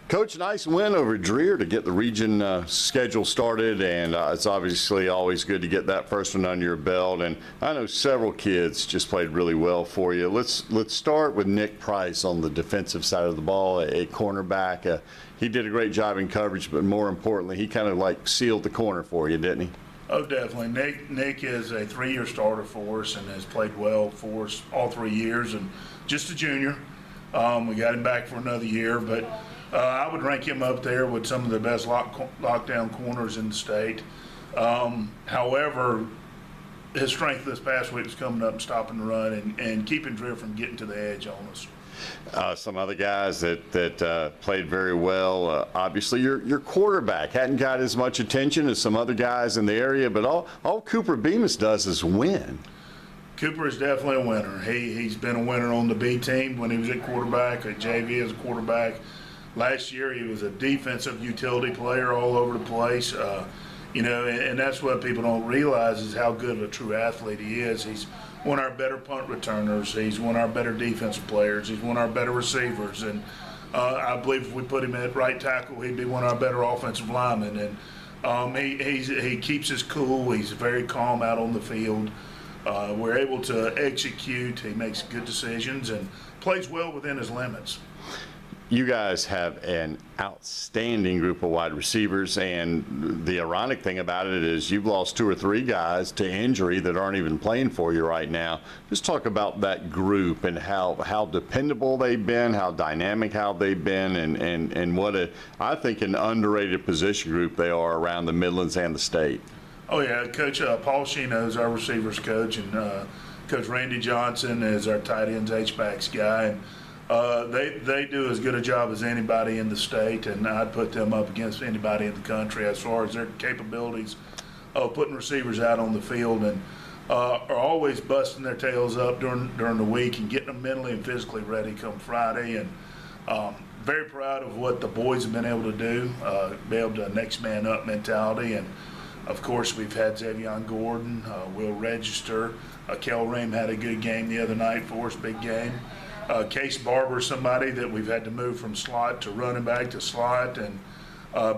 Coach, nice win over Dreer to get the region schedule started, and it's obviously always good to get that first one under your belt. And I know several kids just played really well for you. Let's start with Nick Price on the defensive side of the ball, a cornerback. He did a great job in coverage, but more importantly, he kind of like sealed the corner for you, didn't he? Oh, definitely. Nick is a 3-year starter for us and has played well for us all 3 years, and just a junior. We got him back for another year, but I would rank him up there with some of the best lockdown corners in the state. However, his strength this past week was coming up and stopping the run and keeping Dreer from getting to the edge on us. Some other guys that played very well. Obviously, your quarterback hadn't got as much attention as some other guys in the area, but all Cooper Bemis does is win. Cooper is definitely a winner. He's been a winner on the B team when he was at quarterback, at JV as a quarterback. Last year, he was a defensive utility player all over the place. And that's what people don't realize is how good of a true athlete he is. He's one of our better punt returners. He's one of our better defensive players. He's one of our better receivers. And I believe if we put him at right tackle, he'd be one of our better offensive linemen. And he keeps his cool. He's very calm out on the field. We're able to execute. He makes good decisions and plays well within his limits. You guys have an outstanding group of wide receivers, and the ironic thing about it is you've lost 2 or 3 guys to injury that aren't even playing for you right now. Just talk about that group and how dependable they've been, how dynamic how they've been, and what I think an underrated position group they are around the Midlands and the state. Oh yeah, Coach Paul Sheeno is our receivers coach, and Coach Randy Johnson is our tight ends H-backs guy. And they do as good a job as anybody in the state, and I'd put them up against anybody in the country as far as their capabilities of putting receivers out on the field, and are always busting their tails up during the week and getting them mentally and physically ready come Friday. And very proud of what the boys have been able to do, be able to next man up mentality. And of course, we've had Xavion Gordon, Will Register. Kel Ream had a good game the other night for us, big game. Case Barber, somebody that we've had to move from slot to running back to slot, and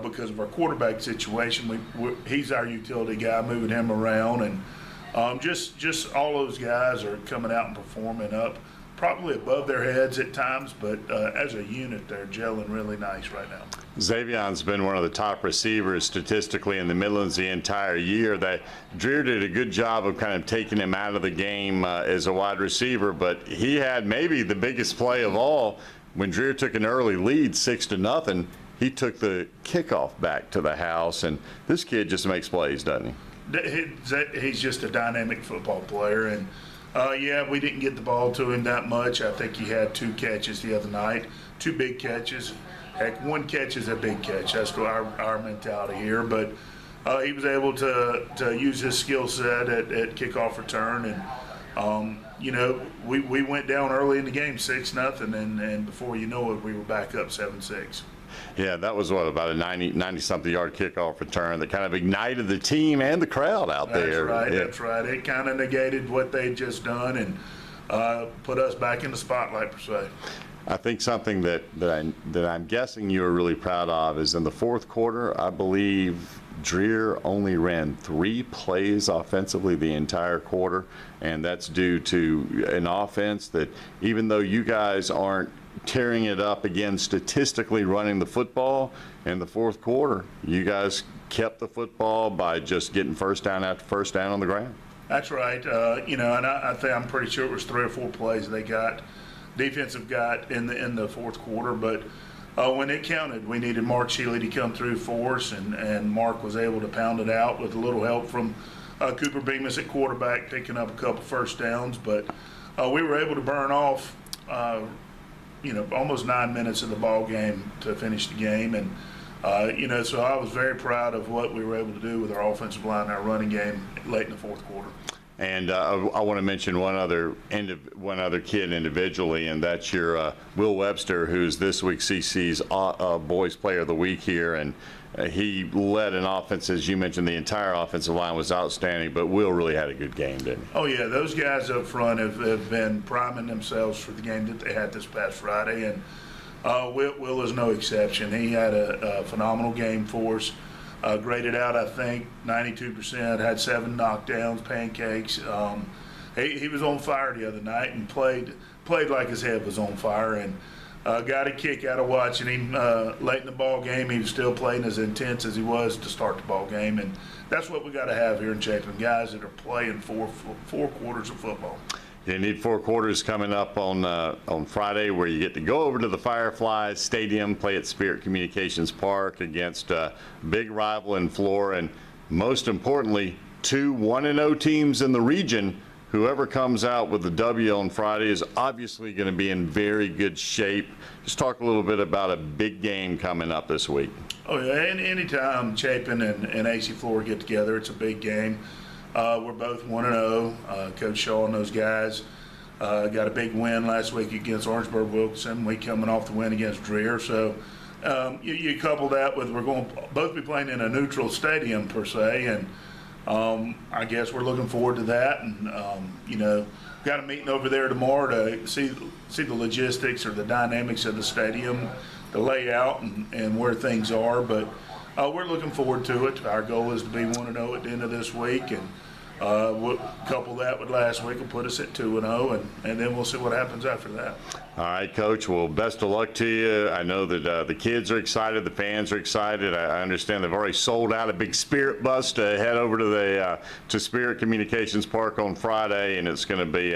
because of our quarterback situation, he's our utility guy, moving him around, and just all those guys are coming out and performing up, probably above their heads at times, but as a unit, they're gelling really nice right now. Xavion's been one of the top receivers statistically in the Midlands the entire year. That Dreer did a good job of kind of taking him out of the game as a wide receiver, but he had maybe the biggest play of all when Dreer took an early lead 6-0. He took the kickoff back to the house, and this kid just makes plays, doesn't he? He's just a dynamic football player, and yeah, we didn't get the ball to him that much. I think he had 2 catches the other night, 2 big catches. Heck, 1 catch is a big catch. That's our mentality here. But he was able to use his skill set at kickoff return. And, we went down early in the game 6-0, and before you know it, we were back up 7-6. Yeah, that was about a 90-something yard kickoff return that kind of ignited the team and the crowd out there. That's right, yeah. That's right. It kind of negated what they'd just done and put us back in the spotlight, per se. I think something that I'm guessing you were really proud of is in the 4th quarter, I believe Dreer only ran 3 plays offensively the entire quarter, and that's due to an offense that even though you guys aren't tearing it up again statistically running the football, in the 4th quarter, you guys kept the football by just getting first down after first down on the ground. That's right. And I think I'm pretty sure it was 3 or 4 plays they got. Defensive got in the 4th quarter, but when it counted, we needed Mark Shealy to come through for us, and Mark was able to pound it out with a little help from Cooper Bemis at quarterback, picking up a couple first downs. But we were able to burn off, almost 9 minutes of the ball game to finish the game, and so I was very proud of what we were able to do with our offensive line and our running game late in the 4th quarter. And I want to mention one other kid individually, and that's your Will Webster, who's this week CC's Boys Player of the Week here. And he led an offense, as you mentioned, the entire offensive line was outstanding, but Will really had a good game, didn't he? Oh, yeah, those guys up front have been priming themselves for the game that they had this past Friday. And Will is no exception. He had a phenomenal game for us. Graded out, I think, 92%, had 7 knockdowns, pancakes. He was on fire the other night and played like his head was on fire, and got a kick out of watching him late in the ball game. He was still playing as intense as he was to start the ball game, and that's what we got to have here in Chapin, guys that are playing four quarters of football. You need 4 quarters coming up on Friday, where you get to go over to the Fireflies Stadium, play at Spirit Communications Park against a big rival in Flora, and most importantly, 2 1-0 teams in the region. Whoever comes out with the W on Friday is obviously going to be in very good shape. Just talk a little bit about a big game coming up this week. Oh yeah, anytime Chapin and AC Flora get together, it's a big game. We're both 1-0. Coach Shaw and those guys got a big win last week against Orangeburg-Wilkinson. We coming off the win against Dreher. So you couple that with we're going to both be playing in a neutral stadium per se, and I guess we're looking forward to that. And got a meeting over there tomorrow to see the logistics or the dynamics of the stadium, the layout, and where things are. But we're looking forward to it. Our goal is to be 1-0 at the end of this week, and we'll couple that with last week will put us at 2-0, and then we'll see what happens after that. All right, Coach. Well, best of luck to you. I know that the kids are excited, the fans are excited. I understand they've already sold out a big Spirit bus to head over to Spirit Communications Park on Friday, and it's going to be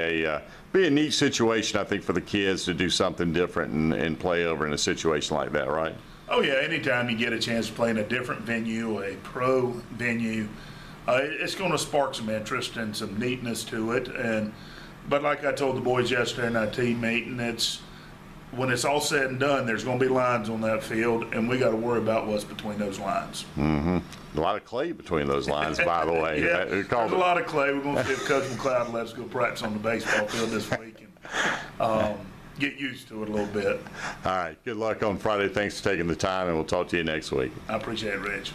a neat situation, I think, for the kids to do something different and play over in a situation like that, right? Oh yeah, anytime you get a chance to play in a different venue, a pro venue, it's going to spark some interest and some neatness to it. But like I told the boys yesterday in our team meeting, when it's all said and done, there's going to be lines on that field, and we got to worry about what's between those lines. Mm-hmm. A lot of clay between those lines, by the way. Yeah, there's a lot of clay. We're going to see if Coach McLeod lets us go practice on the baseball field this week and get used to it a little bit. All right. Good luck on Friday. Thanks for taking the time, and we'll talk to you next week. I appreciate it, Rich.